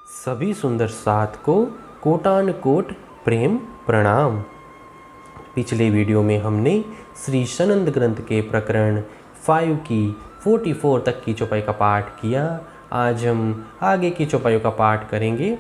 सभी सुंदर साथ को कोटान कोट प्रेम प्रणाम। पिछले वीडियो में हमने श्री सनंद ग्रंथ के प्रकरण 5 की 44 तक की चौपाई का पाठ किया। आज हम आगे की चौपाइयों का पाठ करेंगे।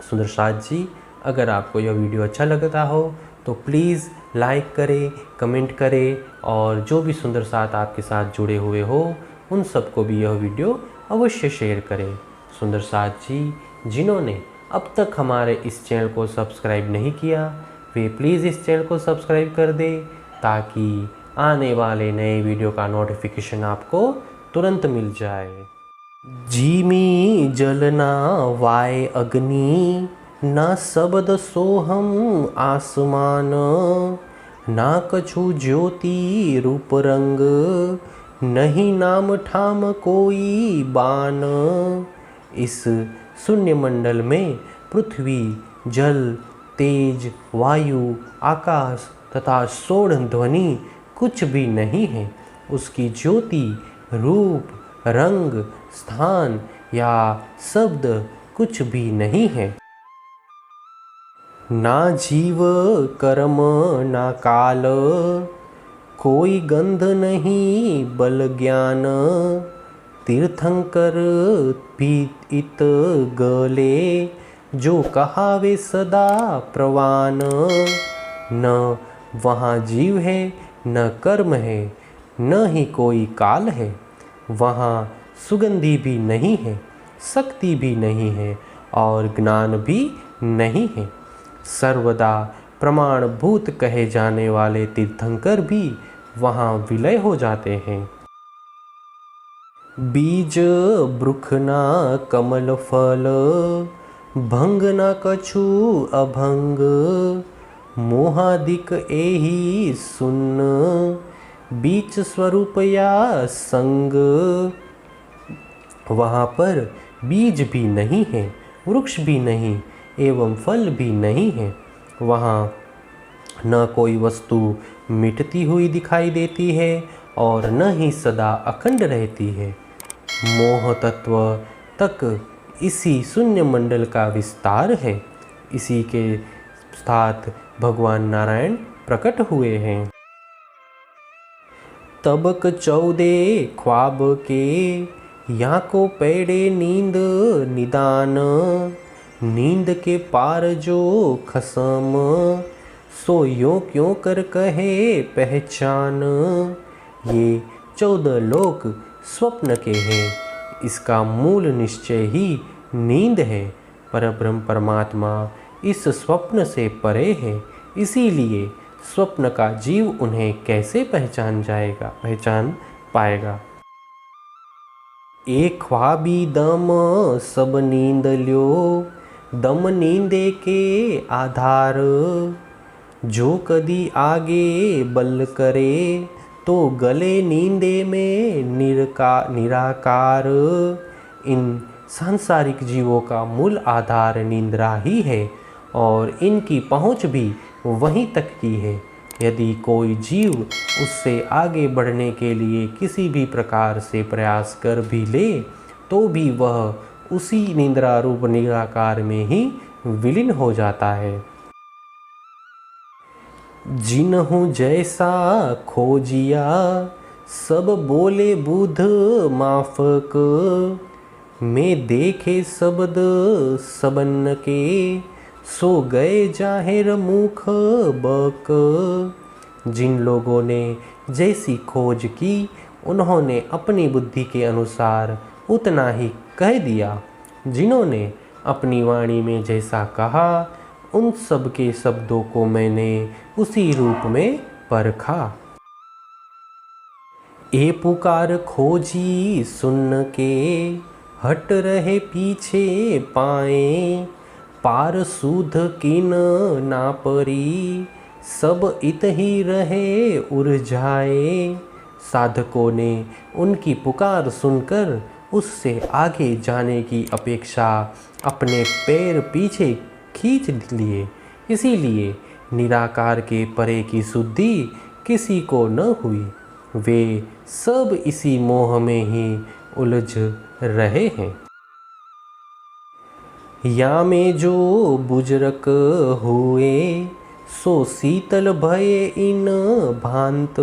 सुंदर साथ जी, अगर आपको यह वीडियो अच्छा लगता हो तो प्लीज़ लाइक करें, कमेंट करें और जो भी सुंदर साथ आपके साथ जुड़े हुए हो उन सबको भी यह वीडियो अवश्य शेयर करें। सुंदर साथ जी, जिन्होंने अब तक हमारे इस चैनल को सब्सक्राइब नहीं किया वे प्लीज़ इस चैनल को सब्सक्राइब कर दें ताकि आने वाले नए वीडियो का नोटिफिकेशन आपको तुरंत मिल जाए। जीमी जलना वाय अग्नि, ना शब्द सोहम आसमान, ना कछु ज्योति रूप रंग, नहीं नाम ठाम कोई बान। इस शून्य मंडल में पृथ्वी, जल, तेज, वायु, आकाश तथा सोढ़ ध्वनि कुछ भी नहीं है। उसकी ज्योति, रूप, रंग, स्थान या शब्द कुछ भी नहीं है। ना जीव कर्म ना काल, कोई गंध नहीं बल ज्ञान, तीर्थंकर पीत गले, जो कहावे सदा प्रवान। न वहाँ जीव है, न कर्म है, न ही कोई काल है। वहाँ सुगंधि भी नहीं है, शक्ति भी नहीं है और ज्ञान भी नहीं है। सर्वदा प्रमाणभूत कहे जाने वाले तीर्थंकर भी वहाँ विलय हो जाते हैं। बीज ब्रुख ना कमल फल, भंग ना कछु अभंग, मोहादिक एहि सुन्न, बीच स्वरूप या संग। वहाँ पर बीज भी नहीं है, वृक्ष भी नहीं एवं फल भी नहीं है। वहाँ न कोई वस्तु मिटती हुई दिखाई देती है और न ही सदा अखंड रहती है। मोह तत्व तक इसी शून्य मंडल का विस्तार है। इसी के साथ भगवान नारायण प्रकट हुए हैं। तबक 14 ख्वाब के, यहाँ को पेड़े नींद निदान, नींद के पार जो खसम, सो यों क्यों कर कहे पहचान। ये 14 लोक स्वप्न के हैं। इसका मूल निश्चय ही नींद है। परब्रह्म परमात्मा इस स्वप्न से परे है, इसीलिए स्वप्न का जीव उन्हें कैसे पहचान पाएगा। एक ख्वाबी दम सब नींद ल्यो, दम नींदे के आधार, जो कदी आगे बल करे, तो गले नींदे में निराकार। इन सांसारिक जीवों का मूल आधार निंद्रा ही है और इनकी पहुँच भी वहीं तक की है। यदि कोई जीव उससे आगे बढ़ने के लिए किसी भी प्रकार से प्रयास कर भी ले तो भी वह उसी निंद्रा रूप निराकार में ही विलीन हो जाता है। जिन्हु जैसा खोजिया, सब बोले बुध माफक, मैं देखे शब्द सबन के, सो गए जाहिर मुख बक। जिन लोगों ने जैसी खोज की उन्होंने अपनी बुद्धि के अनुसार उतना ही कह दिया। जिन्होंने अपनी वाणी में जैसा कहा उन सब के शब्दों को मैंने उसी रूप में परखा। ए पुकार खोजी सुन के, हट रहे पीछे पाए, पार सूध किन ना परी, सब इत ही रहे उलझाए। साधकों ने उनकी पुकार सुनकर उससे आगे जाने की अपेक्षा अपने पैर पीछे खींच लिए, इसीलिए निराकार के परे की शुद्धि किसी को न हुई। वे सब इसी मोह में ही उलझ रहे हैं। या में जो बुजरक हुए, सो शीतल भये इन भांत।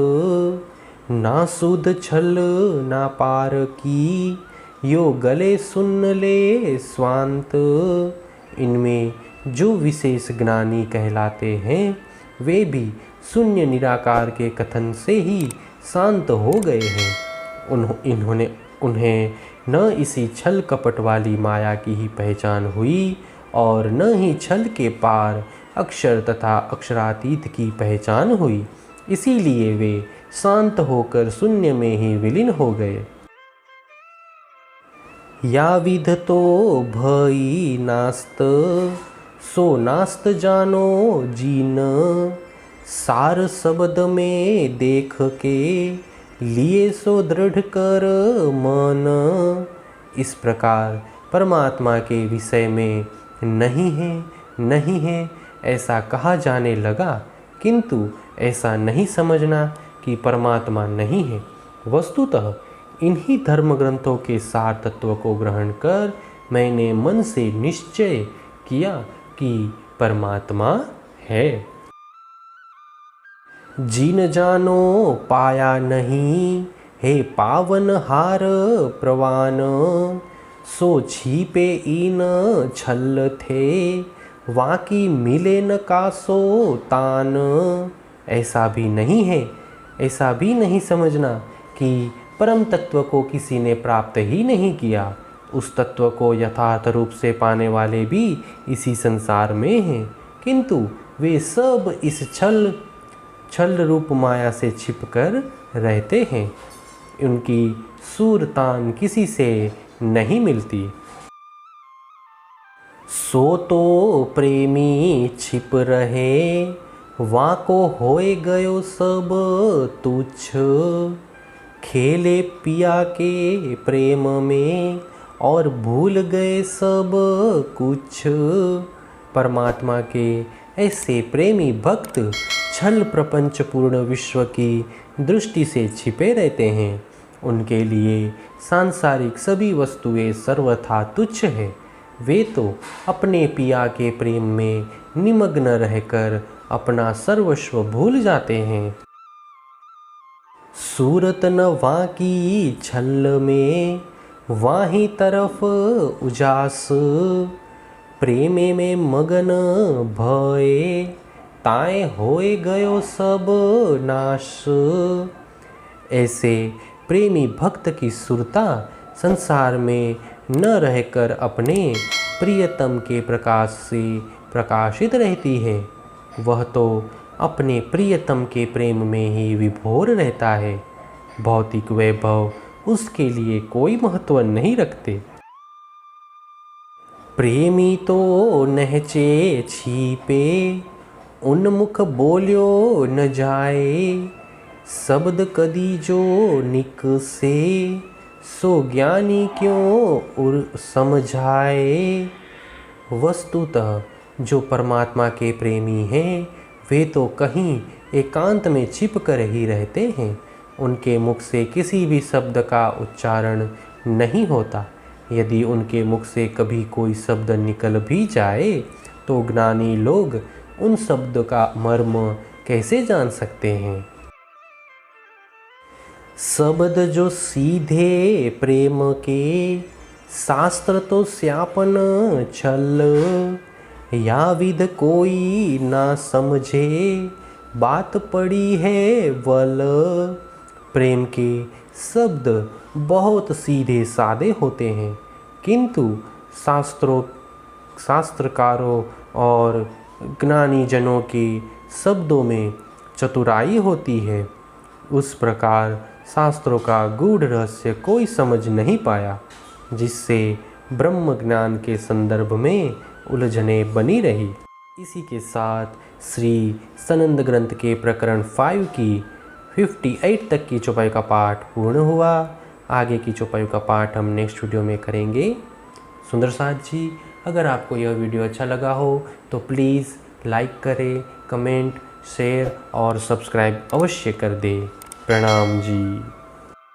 ना सुध छल ना पार की, यो गले सुन ले स्वांत। इनमें जो विशेष ज्ञानी कहलाते हैं वे भी शून्य निराकार के कथन से ही शांत हो गए हैं। उन्हें न इसी छल कपट वाली माया की ही पहचान हुई और न ही छल के पार अक्षर तथा अक्षरातीत की पहचान हुई। इसीलिए वे शांत होकर शून्य में ही विलीन हो गए। या विध तो भई नास्त, सो नास्त जानो जीन। सार शब्द में देख के, लिए सो दृढ़ कर मन। इस प्रकार परमात्मा के विषय में नहीं है ऐसा कहा जाने लगा, किंतु ऐसा नहीं समझना कि परमात्मा नहीं है। वस्तुतः इन्हीं धर्म ग्रंथों के सार तत्व को ग्रहण कर मैंने मन से निश्चय किया कि परमात्मा है। जिन जानो पाया नहीं, हे पावन हार प्रवान। सो छिपे इन छल थे, वाकी मिले न कासो तान। ऐसा भी नहीं समझना कि परम तत्व को किसी ने प्राप्त ही नहीं किया। उस तत्व को यथार्थ रूप से पाने वाले भी इसी संसार में हैं, किंतु वे सब इस छल रूप माया से छिपकर रहते हैं। उनकी सूरतान किसी से नहीं मिलती। सो तो प्रेमी छिप रहे, वाको होए गयो सब तुच्छ। खेले पिया के प्रेम में, और भूल गए सब कुछ। परमात्मा के ऐसे प्रेमी भक्त छल प्रपंच पूर्ण विश्व की दृष्टि से छिपे रहते हैं। उनके लिए सांसारिक सभी वस्तुएं सर्वथा तुच्छ है। वे तो अपने पिया के प्रेम में निमग्न रहकर अपना सर्वस्व भूल जाते हैं। सूरत न वाकी छल में, वाही तरफ उजास। प्रेमे में मगन भये, ताए होए गयो सब नाश। ऐसे प्रेमी भक्त की सुरता संसार में न रहकर अपने प्रियतम के प्रकाश से प्रकाशित रहती है। वह तो अपने प्रियतम के प्रेम में ही विभोर रहता है। भौतिक वैभव उसके लिए कोई महत्व नहीं रखते। प्रेमी तो नहचे छिपे, उन्मुख बोल्यो न जाए। शब्द कदी जो निक से, सो ज्ञानी क्यों उर समझाए। वस्तुतः जो परमात्मा के प्रेमी हैं वे तो कहीं एकांत में छिप कर ही रहते हैं। उनके मुख से किसी भी शब्द का उच्चारण नहीं होता। यदि उनके मुख से कभी कोई शब्द निकल भी जाए तो ज्ञानी लोग उन शब्द का मर्म कैसे जान सकते हैं। शब्द जो सीधे प्रेम के, शास्त्र तो स्यापन छल। या विध कोई ना समझे, बात पड़ी है वल। प्रेम के शब्द बहुत सीधे सादे होते हैं, किंतु शास्त्रकारों और ज्ञानी जनों के शब्दों में चतुराई होती है। उस प्रकार शास्त्रों का गूढ़ रहस्य कोई समझ नहीं पाया, जिससे ब्रह्म ज्ञान के संदर्भ में उलझनें बनी रही। इसी के साथ श्री सनंद ग्रंथ के प्रकरण 5 की 58 तक की चौपाई का पाठ पूर्ण हुआ। आगे की चौपाई का पाठ हम नेक्स्ट वीडियो में करेंगे। सुंदर साथ जी, अगर आपको यह वीडियो अच्छा लगा हो तो प्लीज़ लाइक करें, कमेंट, शेयर और सब्सक्राइब अवश्य कर दें। प्रणाम जी।